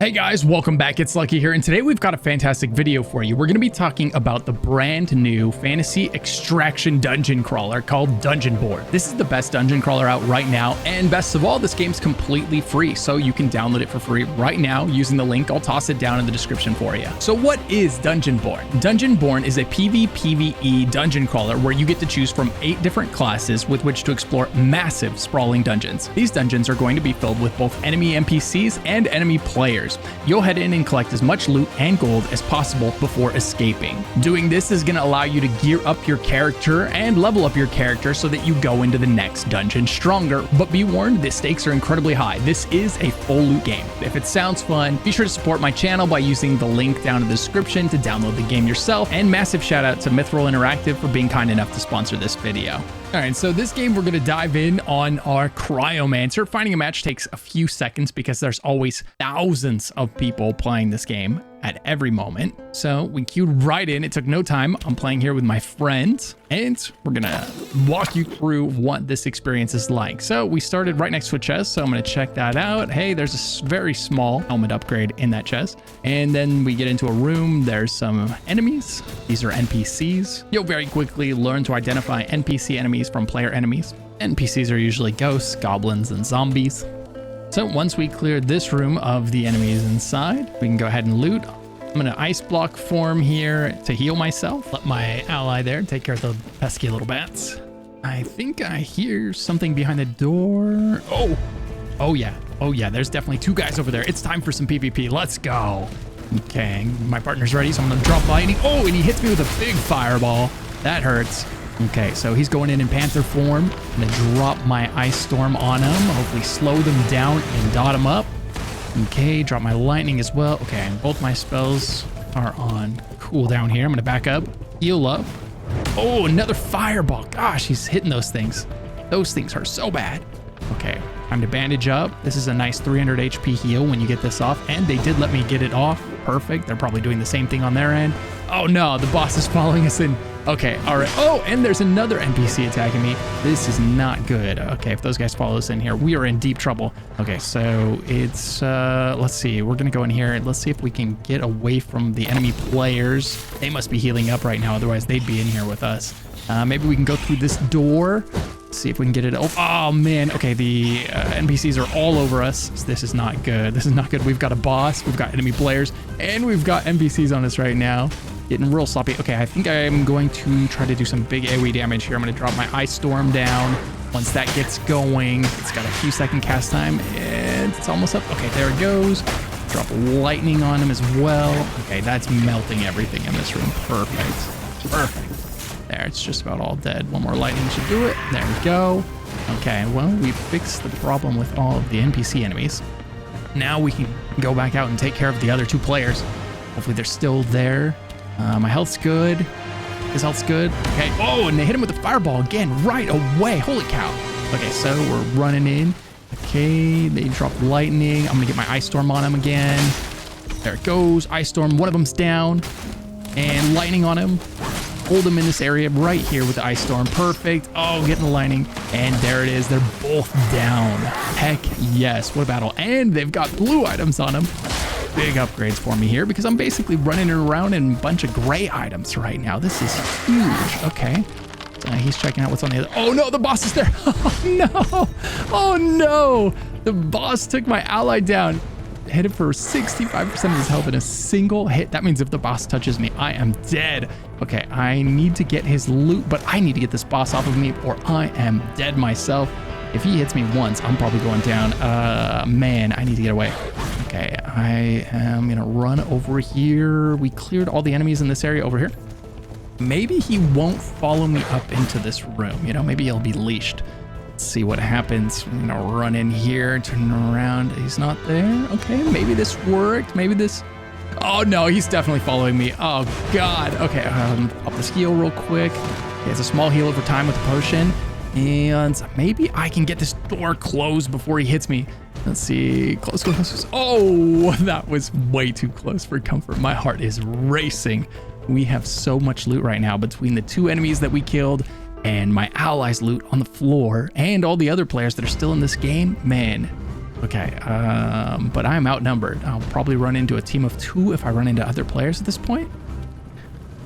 Hey guys, welcome back. It's Lucky here, and today we've got a fantastic video for you. We're going to be talking about the brand new fantasy extraction dungeon crawler called Dungeonborne. This is the best dungeon crawler out right now, and best of all, this game's completely free, so you can download it for free right now using the link. I'll toss it down in the description for you. So what is Dungeonborne? Dungeonborne is a PvPvE dungeon crawler where you get to choose from 8 different classes with which to explore massive sprawling dungeons. These dungeons are going to be filled with both enemy NPCs and enemy players. You'll head in and collect as much loot and gold as possible before escaping. Doing this is going to allow you to gear up your character and level up your character so that you go into the next dungeon stronger. But be warned, the stakes are incredibly high. This is a full loot game. If it sounds fun, be sure to support my channel by using the link down in the description to download the game yourself. And massive shout out to Mithril Interactive for being kind enough to sponsor this video. All right, so this game, we're going to dive in on our Cryomancer. Finding a match takes a few seconds because there's always thousands of people playing this game at every moment. So we queued right in. It took no time. I'm playing here with my friends, and we're going to walk you through what this experience is like. So we started right next to a chest, so I'm going to check that out. Hey, there's a very small helmet upgrade in that chest. And then we get into a room. There's some enemies. These are NPCs. You'll very quickly learn to identify NPC enemies from player enemies. NPCs are usually ghosts, goblins, and zombies. So once we clear this room of the enemies inside, we can go ahead and loot. I'm gonna ice block form here to heal myself. Let my ally there take care of the pesky little bats. I think I hear something behind the door. Oh yeah, there's definitely 2 guys over there. It's time for some PvP, let's go. Okay, my partner's ready, so I'm gonna drop lightning. Oh, and he hits me with a big fireball. That hurts. Okay, so he's going in panther form. I'm gonna drop my ice storm on him, hopefully slow them down and dot them up. Okay, drop my lightning as well. Okay, and both my spells are on cooldown here. I'm gonna back up, heal up. Oh, another fireball. Gosh, he's hitting those things. Those things hurt so bad. Okay, time to bandage up. This is a nice 300 HP heal when you get this off, and they did let me get it off. Perfect. They're probably doing the same thing on their end. Oh no, the boss is following us in. Okay, all right. Oh, and there's another NPC attacking me. This is not good. Okay, if those guys follow us in here, we are in deep trouble. Okay, so it's, let's see. We're gonna go in here and let's see if we can get away from the enemy players. They must be healing up right now, otherwise they'd be in here with us. Maybe we can go through this door. See if we can get it. Oh man. Okay, the NPCs are all over us. This is not good. This is not good. We've got a boss, we've got enemy players, and we've got NPCs on us right now. Getting real sloppy. Okay, I think I'm going to try to do some big AoE damage here. I'm going to drop my ice storm down. Once that gets going, it's got a few second cast time, and it's almost up. Okay, there it goes. Drop lightning on him as well. Okay, that's melting everything in this room. Perfect. Perfect. There, it's just about all dead. One more lightning should do it. There we go. Okay, well, we fixed the problem with all of the NPC enemies. Now we can go back out and take care of the other 2 players. Hopefully they're still there. My health's good. His health's good. Okay. Oh, and they hit him with a fireball again right away. Holy cow. Okay, so we're running in. Okay, they dropped lightning. I'm gonna get my ice storm on him again. There it goes. Ice storm. One of them's down. And lightning on him. Hold him in this area right here with the ice storm. Perfect. Oh, getting the lightning. And there it is. They're both down. Heck yes. What a battle. And they've got blue items on them. Big upgrades for me here because I'm basically running around in a bunch of gray items right now. This is huge. Okay. So he's checking out what's on the other. Oh no, the boss is there. Oh no. Oh no. The boss took my ally down. Hit him for 65% of his health in a single hit. That means if the boss touches me, I am dead. Okay, I need to get his loot, but I need to get this boss off of me or I am dead myself. If he hits me once, I'm probably going down. Man, I need to get away. Okay, I am gonna run over here. We cleared all the enemies in this area over here. Maybe he won't follow me up into this room. You know, maybe he'll be leashed. Let's see what happens. I'm gonna run in here, turn around. He's not there. Okay, maybe this worked. Maybe this. Oh no, he's definitely following me. Oh God. Okay, pop this heal real quick. He has a small heal over time with the potion. And maybe I can get this door closed before he hits me. Let's see. Close, close, close. Oh, that was way too close for comfort. My heart is racing. We have so much loot right now between the 2 enemies that we killed and my allies' loot on the floor and all the other players that are still in this game. Man, Okay, but I'm outnumbered. I'll probably run into a team of 2 if I run into other players at this point.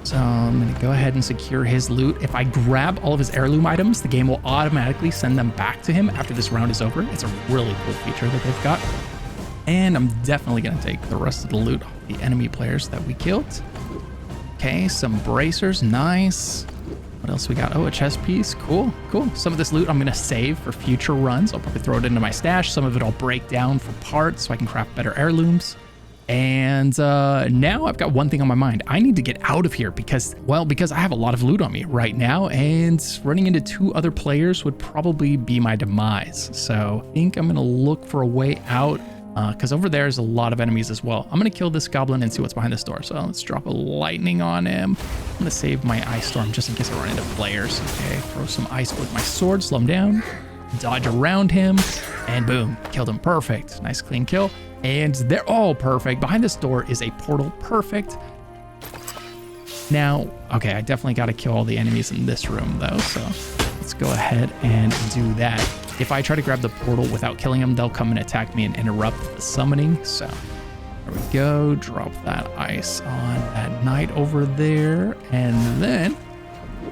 So I'm gonna go ahead and secure his loot. If I grab all of his heirloom items, the game will automatically send them back to him after this round is over. It's a really cool feature that they've got. And I'm definitely gonna take the rest of the loot off the enemy players that we killed. Okay, some bracers, nice. What else we got? Oh, a chest piece, cool, cool. Some of this loot I'm gonna save for future runs. I'll probably throw it into my stash. Some of it I'll break down for parts so I can craft better heirlooms. And now I've got one thing on my mind. I need to get out of here because I have a lot of loot on me right now, and running into 2 other players would probably be my demise. So I think I'm gonna look for a way out because over there is a lot of enemies as well. I'm gonna kill this goblin and see what's behind this door. So let's drop a lightning on him. I'm gonna save my ice storm just in case I run into players. Okay, throw some ice with my sword, slow him down, dodge around him, and boom, killed him. Perfect, nice clean kill. And they're all perfect. Behind this door is a portal. Perfect. Now, okay, I definitely got to kill all the enemies in this room though. So let's go ahead and do that. If I try to grab the portal without killing them, they'll come and attack me and interrupt the summoning. So there we go. Drop that ice on that knight over there. And then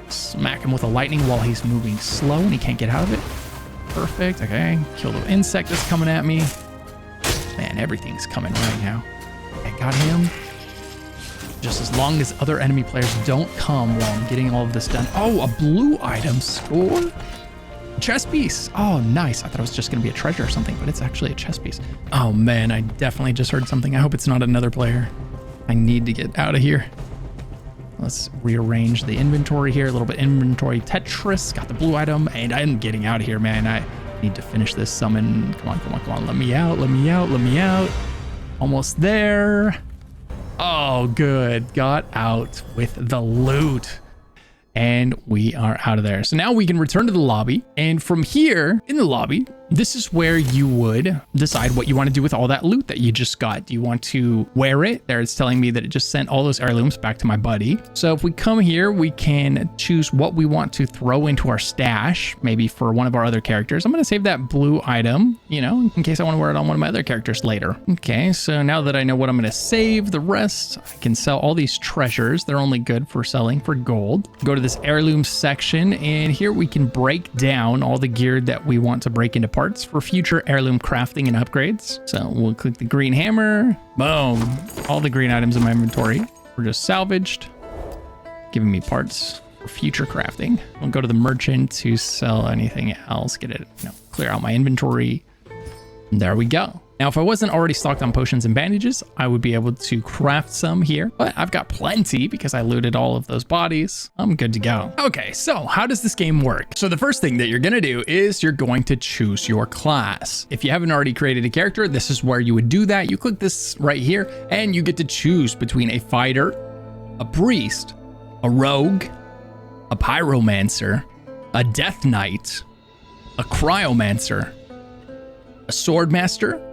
smack him with a lightning while he's moving slow and he can't get out of it. Perfect. Okay. Kill the insect that's coming at me. Man, everything's coming right now. I got him. Just as long as other enemy players don't come while I'm getting all of this done. Oh, a blue item score. Chest piece. Oh, nice. I thought it was just going to be a treasure or something, but it's actually a chest piece. Oh man, I definitely just heard something. I hope it's not another player. I need to get out of here. Let's rearrange the inventory here. A little bit inventory Tetris. Got the blue item and I'm getting out of here, man. I need to finish this summon. Come on, come on, come on. Let me out, let me out, let me out. Almost there. Oh, good. Got out with the loot. And we are out of there. So now we can return to the lobby. And from here in the lobby, this is where you would decide what you want to do with all that loot that you just got. Do you want to wear it? There it's telling me that it just sent all those heirlooms back to my buddy. So if we come here, we can choose what we want to throw into our stash, maybe for one of our other characters. I'm going to save that blue item, you know, in case I want to wear it on one of my other characters later. Okay, so now that I know what I'm going to save, the rest, I can sell all these treasures. They're only good for selling for gold. Go to this heirloom section, and here we can break down all the gear that we want to break into parts for future heirloom crafting and upgrades. So we'll click the green hammer. Boom. All the green items in my inventory were just salvaged, giving me parts for future crafting. I'll go to the merchant to sell anything else, get it, you know, clear out my inventory. And there we go. Now, if I wasn't already stocked on potions and bandages, I would be able to craft some here, but I've got plenty because I looted all of those bodies. I'm good to go. Okay, so how does this game work? So the first thing that you're gonna do is you're going to choose your class. If you haven't already created a character, this is where you would do that. You click this right here and you get to choose between a fighter, a priest, a rogue, a pyromancer, a death knight, a cryomancer, a swordmaster,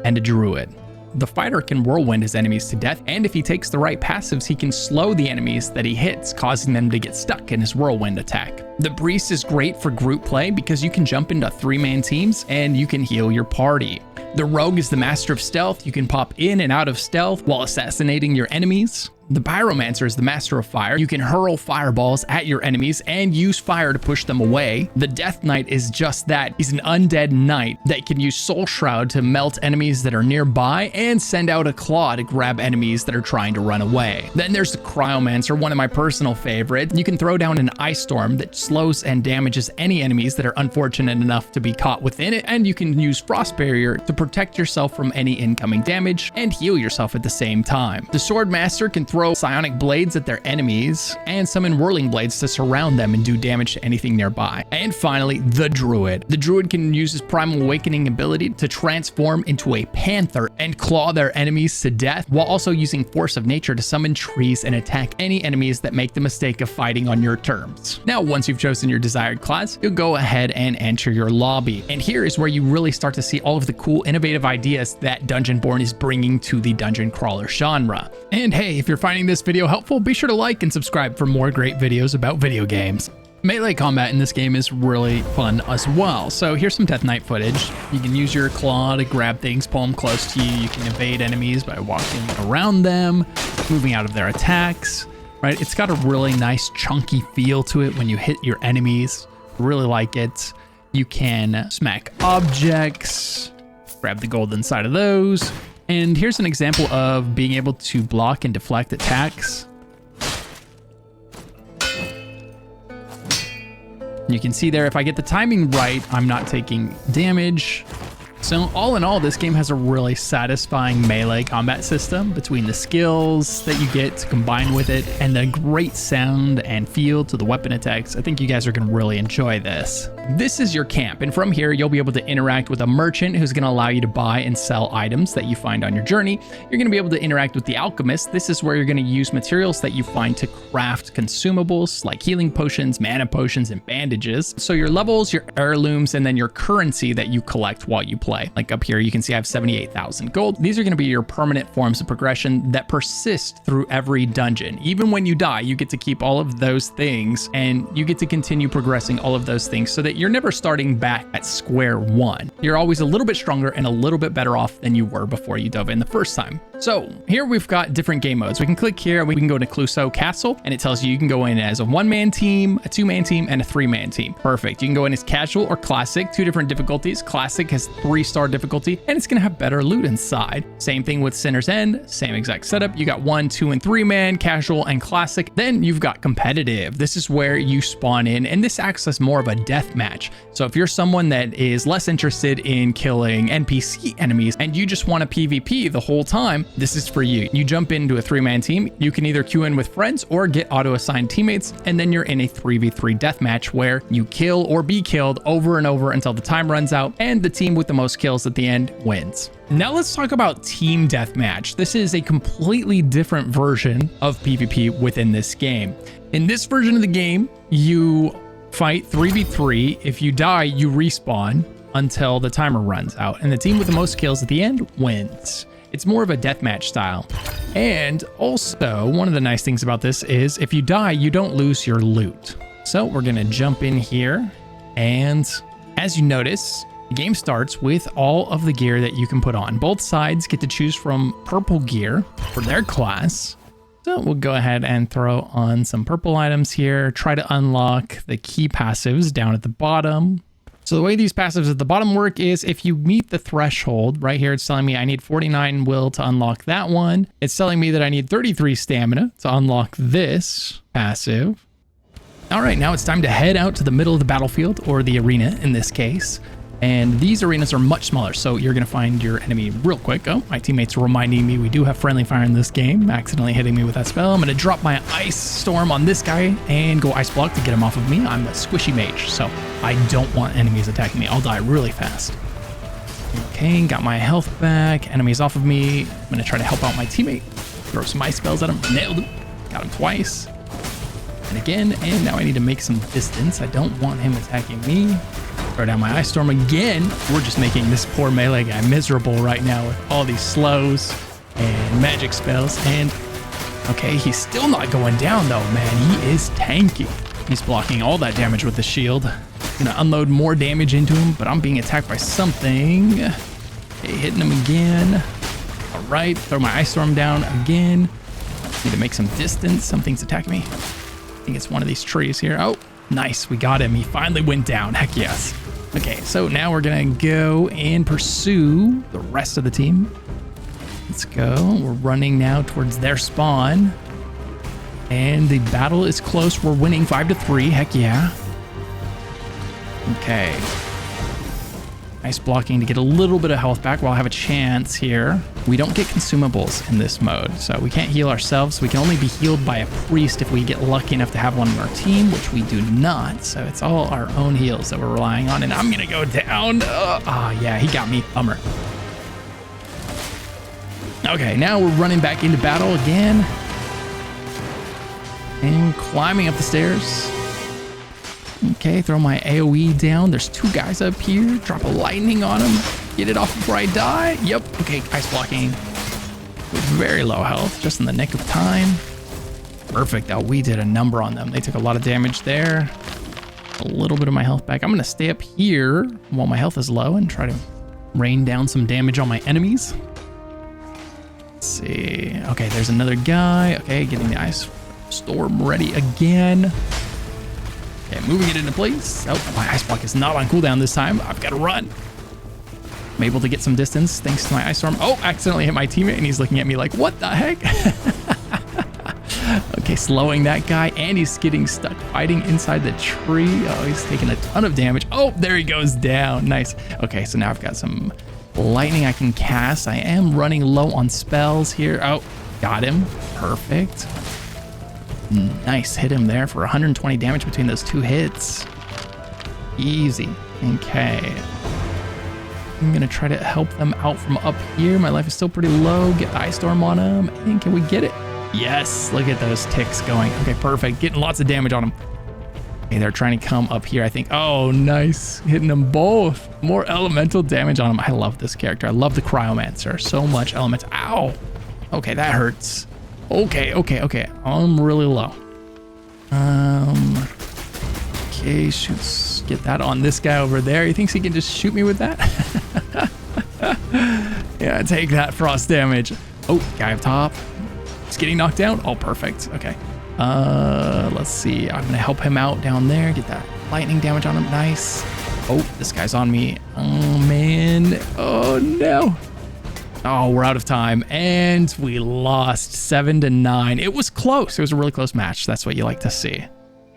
and a druid. The fighter can whirlwind his enemies to death, and if he takes the right passives, he can slow the enemies that he hits, causing them to get stuck in his whirlwind attack. The priest is great for group play because you can jump into 3-man teams and you can heal your party. The rogue is the master of stealth. You can pop in and out of stealth while assassinating your enemies. The pyromancer is the master of fire. You can hurl fireballs at your enemies and use fire to push them away. The death knight is just that. He's an undead knight that can use soul shroud to melt enemies that are nearby and send out a claw to grab enemies that are trying to run away. Then there's the cryomancer, one of my personal favorites. You can throw down an ice storm that slows and damages any enemies that are unfortunate enough to be caught within it, and you can use frost barrier to protect yourself from any incoming damage and heal yourself at the same time. The swordmaster can throw psionic blades at their enemies and summon whirling blades to surround them and do damage to anything nearby. And finally, the druid. The druid can use his primal awakening ability to transform into a panther and claw their enemies to death, while also using force of nature to summon trees and attack any enemies that make the mistake of fighting on your terms. Now, once you've chosen your desired class, you'll go ahead and enter your lobby. And here is where you really start to see all of the cool, innovative ideas that Dungeonborne is bringing to the dungeon crawler genre. And hey, if you're finding this video helpful, be sure to like and subscribe for more great videos about video games. Melee combat in this game is really fun as well. So here's some Death Knight footage. You can use your claw to grab things, pull them close to you. You can evade enemies by walking around them, moving out of their attacks, right? It's got a really nice chunky feel to it when you hit your enemies. Really like it. You can smack objects, grab the gold inside of those. And here's an example of being able to block and deflect attacks. You can see there, if I get the timing right, I'm not taking damage. So all in all, this game has a really satisfying melee combat system between the skills that you get to combine with it and the great sound and feel to the weapon attacks. I think you guys are going to really enjoy this. This is your camp, and from here, you'll be able to interact with a merchant who's going to allow you to buy and sell items that you find on your journey. You're going to be able to interact with the alchemist. This is where you're going to use materials that you find to craft consumables like healing potions, mana potions, and bandages. So your levels, your heirlooms, and then your currency that you collect while you play. Like up here, you can see I have 78,000 gold. These are going to be your permanent forms of progression that persist through every dungeon. Even when you die, you get to keep all of those things and you get to continue progressing all of those things so that you're never starting back at square one. You're always a little bit stronger and a little bit better off than you were before you dove in the first time. So here we've got different game modes. We can click here, we can go to Clouseau Castle, and it tells you can go in as a 1-man team, a 2-man team, and a 3-man team. Perfect. You can go in as casual or classic, 2 different difficulties. Classic has 3-star difficulty, and it's gonna have better loot inside. Same thing with Sinner's End, same exact setup. You got 1, 2, and 3-man, casual, and classic. Then you've got competitive. This is where you spawn in, and this acts as more of a death match. So if you're someone that is less interested in killing NPC enemies and you just want to PvP the whole time, this is for you. You jump into a 3-man team. You can either queue in with friends or get auto-assigned teammates, and then you're in a 3v3 deathmatch where you kill or be killed over and over until the time runs out, and the team with the most kills at the end wins. Now let's talk about team deathmatch. This is a completely different version of PvP within this game. In this version of the game, you fight 3v3. If you die, you respawn until the timer runs out, and the team with the most kills at the end wins. It's more of a deathmatch style. And also, one of the nice things about this is if you die, you don't lose your loot. So we're gonna jump in here, and as you notice, the game starts with all of the gear that you can put on. Both sides get to choose from purple gear for their class. So we'll go ahead and throw on some purple items here, try to unlock the key passives down at the bottom. So the way these passives at the bottom work is if you meet the threshold, right here it's telling me I need 49 will to unlock that one. It's telling me that I need 33 stamina to unlock this passive. All right, now it's time to head out to the middle of the battlefield, or the arena in this case. And these arenas are much smaller, so you're gonna find your enemy real quick. Oh, my teammates are reminding me we do have friendly fire in this game, accidentally hitting me with that spell. I'm gonna drop my ice storm on this guy and go ice block to get him off of me. I'm a squishy mage, so I don't want enemies attacking me. I'll die really fast. Okay, got my health back. Enemies off of me. I'm gonna try to help out my teammate. Throw some ice spells at him. Nailed him. Got him twice. And again, and now I need to make some distance. I don't want him attacking me. Throw down my ice storm again. We're just making this poor melee guy miserable right now with all these slows and magic spells. And okay, he's still not going down though, man. He is tanky. He's blocking all that damage with the shield. Gonna unload more damage into him, but I'm being attacked by something. Okay, hitting him again. All right, throw my ice storm down again. Need to make some distance. Something's attacking me. I think it's one of these trees here. Oh, nice, we got him. He finally went down, heck yes. Okay, so now we're gonna go and pursue the rest of the team. Let's go, we're running now towards their spawn. And the battle is close, we're winning 5-3, heck yeah. Okay. Nice blocking to get a little bit of health back while I have a chance here. We don't get consumables in this mode, so we can't heal ourselves. We can only be healed by a priest if we get lucky enough to have one on our team, which we do not. So it's all our own heals that we're relying on, and I'm gonna go down. Yeah, he got me, bummer. Okay, now we're running back into battle again. And climbing up the stairs. Okay, throw my AoE down. There's 2 guys up here. Drop a lightning on them. Get it off before I die. Yep. Okay, ice blocking. With very low health, just in the nick of time. Perfect. Oh, we did a number on them. They took a lot of damage there. a little bit of my health back. I'm gonna stay up here while my health is low and try to rain down some damage on my enemies. Let's see. Okay, there's another guy. Okay, getting the ice storm ready again. Okay, moving it into place. Oh, my ice block is not on cooldown this time. I've got to run. I'm able to get some distance thanks to my ice storm. Oh, accidentally hit my teammate and he's looking at me like, what the heck? Okay, slowing that guy, and he's getting stuck fighting inside the tree. Oh, he's taking a ton of damage. Oh, there he goes down. Nice. Okay, so now I've got some lightning I can cast. I am running low on spells here. Oh, got him. Perfect. Nice. Hit him there for 120 damage between those 2 hits. Easy. Okay. I'm going to try to help them out from up here. My life is still pretty low. Get the ice storm on them. And can we get it? Yes, look at those ticks going. Okay, perfect. Getting lots of damage on them. Okay, they're trying to come up here, I think. Oh, nice. Hitting them both. More elemental damage on them. I love this character. I love the Cryomancer. So much elemental. Ow. Okay, that hurts. Okay. I'm really low. Okay, shoots. Get that on this guy over there. He thinks he can just shoot me with that? Yeah, take that frost damage. Oh, guy up top. He's getting knocked down. Oh, perfect. Okay. Let's see. I'm gonna help him out down there. Get that lightning damage on him. Nice. Oh, this guy's on me. Oh man. Oh no. Oh, we're out of time, and we lost 7-9. It was close. It was a really close match. That's what you like to see.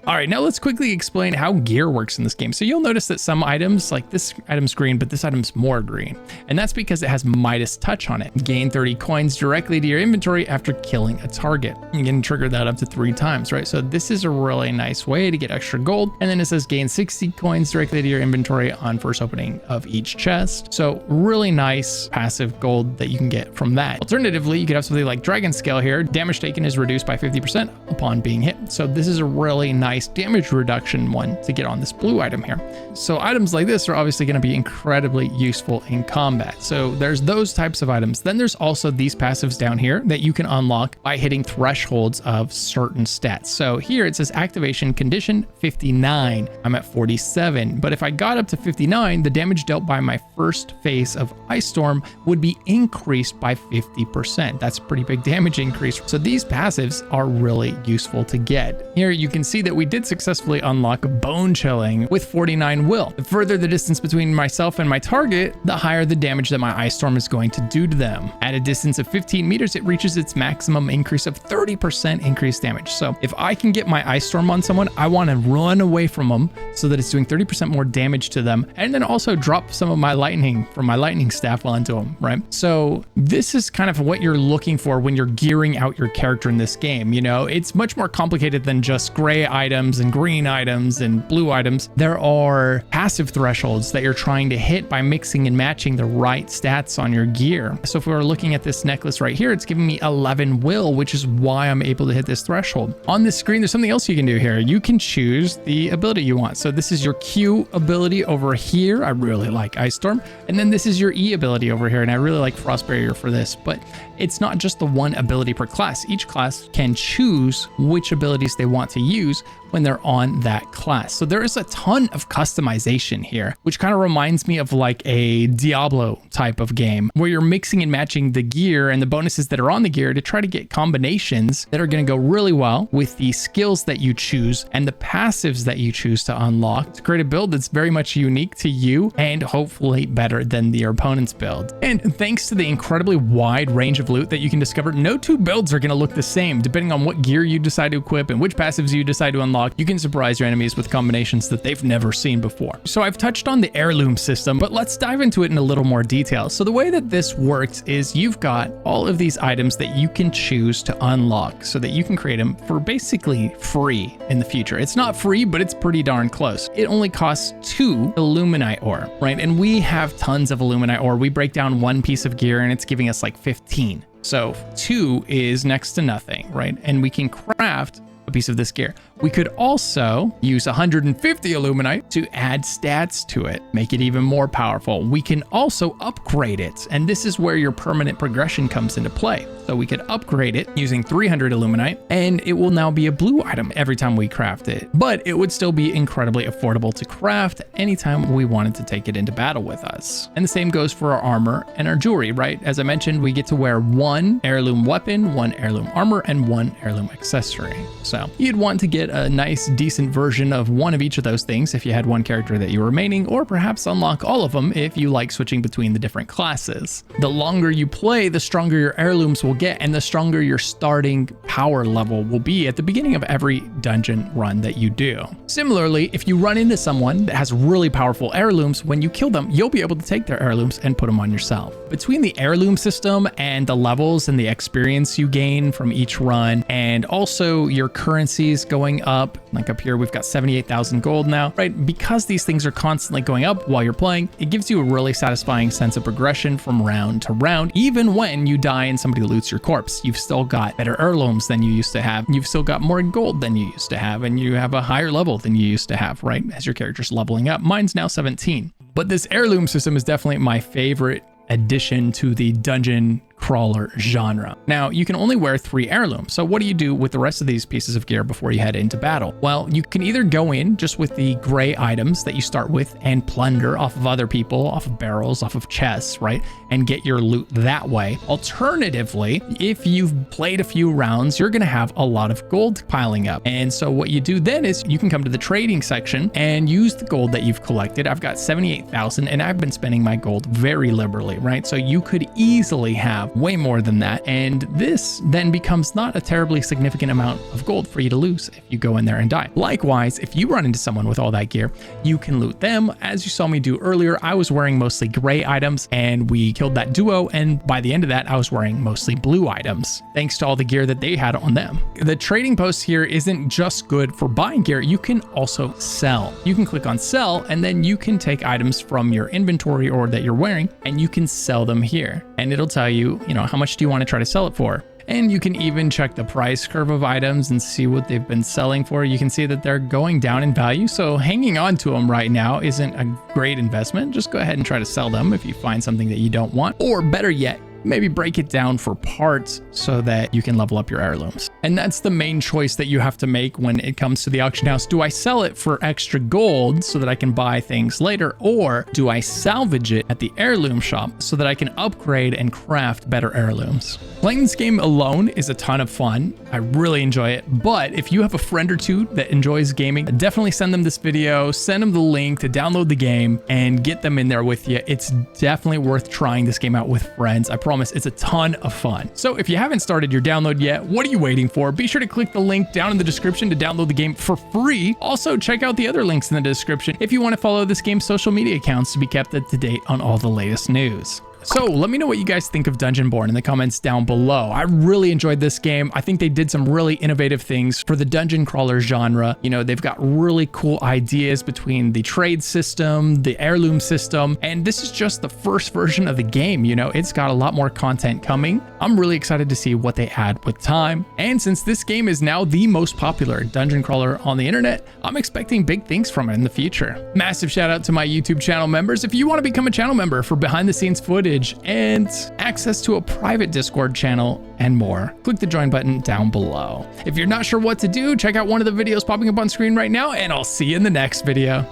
All right, now let's quickly explain how gear works in this game. So you'll notice that some items, like this item's green, but this item's more green. And that's because it has Midas Touch on it. Gain 30 coins directly to your inventory after killing a target. You can trigger that up to 3 times, right? So this is a really nice way to get extra gold. And then it says gain 60 coins directly to your inventory on first opening of each chest. So really nice passive gold that you can get from that. Alternatively, you could have something like Dragon Scale here. Damage taken is reduced by 50% upon being hit. So this is a really nice damage reduction one to get on this blue item here. So items like this are obviously going to be incredibly useful in combat. So there's those types of items. Then there's also these passives down here that you can unlock by hitting thresholds of certain stats. So here it says activation condition 59. I'm at 47, but if I got up to 59, the damage dealt by my first phase of Ice Storm would be increased by 50%. That's a pretty big damage increase. So these passives are really useful to get. Here you can see that we did successfully unlock Bone Chilling with 49 will. The further the distance between myself and my target, the higher the damage that my Ice Storm is going to do to them. At a distance of 15 meters, it reaches its maximum increase of 30% increased damage. So if I can get my Ice Storm on someone, I want to run away from them so that it's doing 30% more damage to them, and then also drop some of my lightning from my lightning staff onto them, right? So this is kind of what you're looking for when you're gearing out your character in this game. You know, it's much more complicated than just gray items and green items and blue items. There are passive thresholds that you're trying to hit by mixing and matching the right stats on your gear. So if we were looking at this necklace right here, it's giving me 11 will, which is why I'm able to hit this threshold. On this screen, there's something else you can do here. You can choose the ability you want. So this is your Q ability over here. I really like Ice Storm. And then this is your E ability over here. And I really like Frost Barrier for this, but it's not just the one ability per class. Each class can choose which abilities they want to use when they're on that class. So there is a ton of customization here, which kind of reminds me of like a Diablo type of game where you're mixing and matching the gear and the bonuses that are on the gear to try to get combinations that are going to go really well with the skills that you choose and the passives that you choose to unlock to create a build that's very much unique to you and hopefully better than your opponent's build. And thanks to the incredibly wide range of loot that you can discover, no 2 builds are going to look the same. Depending on what gear you decide to equip and which passives you decide to unlock, you can surprise your enemies with combinations that they've never seen before. So I've touched on the heirloom system, but let's dive into it in a little more detail. So the way that this works is you've got all of these items that you can choose to unlock so that you can create them for basically free in the future. It's not free, but it's pretty darn close. It only costs 2 illuminite ore, right? And we have tons of illuminite ore. We break down one piece of gear and it's giving us like 15. So 2 is next to nothing, right? And we can craft a piece of this gear. We could also use 150 illuminite to add stats to it, make it even more powerful. We can also upgrade it, and this is where your permanent progression comes into play. So we could upgrade it using 300 illuminite, and it will now be a blue item every time we craft it. But it would still be incredibly affordable to craft anytime we wanted to take it into battle with us. And the same goes for our armor and our jewelry, right? As I mentioned, we get to wear 1 heirloom weapon, 1 heirloom armor, and 1 heirloom accessory. So you'd want to get a nice, decent version of one of each of those things if you had one character that you were maining, or perhaps unlock all of them if you like switching between the different classes. The longer you play, the stronger your heirlooms will get, and the stronger your starting power level will be at the beginning of every dungeon run that you do. Similarly, if you run into someone that has really powerful heirlooms, when you kill them, you'll be able to take their heirlooms and put them on yourself. Between the heirloom system and the levels and the experience you gain from each run, and also your currencies going up, like up here, we've got 78,000 gold now, right? Because these things are constantly going up while you're playing, it gives you a really satisfying sense of progression from round to round. Even when you die and somebody loots your corpse, you've still got better heirlooms than you used to have. You've still got more gold than you used to have, and you have a higher level than you used to have, right? As your character's leveling up. Mine's now 17. But this heirloom system is definitely my favorite addition to the dungeon crawler genre. Now, you can only wear 3 heirlooms. So what do you do with the rest of these pieces of gear before you head into battle? Well, you can either go in just with the gray items that you start with and plunder off of other people, off of barrels, off of chests, right? And get your loot that way. Alternatively, if you've played a few rounds, you're gonna have a lot of gold piling up. And so what you do then is you can come to the trading section and use the gold that you've collected. I've got 78,000 and I've been spending my gold very liberally, right? So you could easily have way more than that, and this then becomes not a terribly significant amount of gold for you to lose if you go in there and die. Likewise, if you run into someone with all that gear, you can loot them. As you saw me do earlier, I was wearing mostly gray items, and we killed that duo, and by the end of that, I was wearing mostly blue items, thanks to all the gear that they had on them. The trading post here isn't just good for buying gear, you can also sell. You can click on sell, and then you can take items from your inventory or that you're wearing, and you can sell them here. And it'll tell you, how much do you want to try to sell it for? And you can even check the price curve of items and see what they've been selling for. You can see that they're going down in value. So hanging on to them right now isn't a great investment. Just go ahead and try to sell them if you find something that you don't want, or better yet, maybe break it down for parts so that you can level up your heirlooms. And that's the main choice that you have to make when it comes to the auction house. Do I sell it for extra gold so that I can buy things later, or do I salvage it at the heirloom shop so that I can upgrade and craft better heirlooms? Playing this game alone is a ton of fun. I really enjoy it, but if you have a friend or two that enjoys gaming, definitely send them this video, send them the link to download the game and get them in there with you. It's definitely worth trying this game out with friends. I promise it's a ton of fun. So if you haven't started your download yet, what are you waiting for? Be sure to click the link down in the description to download the game for free. Also, check out the other links in the description if you want to follow this game's social media accounts to be kept up to date on all the latest news. So let me know what you guys think of Dungeonborne in the comments down below. I really enjoyed this game. I think they did some really innovative things for the dungeon crawler genre. They've got really cool ideas between the trade system, the heirloom system, and this is just the first version of the game. It's got a lot more content coming. I'm really excited to see what they add with time. And since this game is now the most popular dungeon crawler on the internet, I'm expecting big things from it in the future. Massive shout out to my YouTube channel members. If you want to become a channel member for behind the scenes footage and access to a private Discord channel and more, click the join button down below. If you're not sure what to do, check out one of the videos popping up on screen right now, and I'll see you in the next video.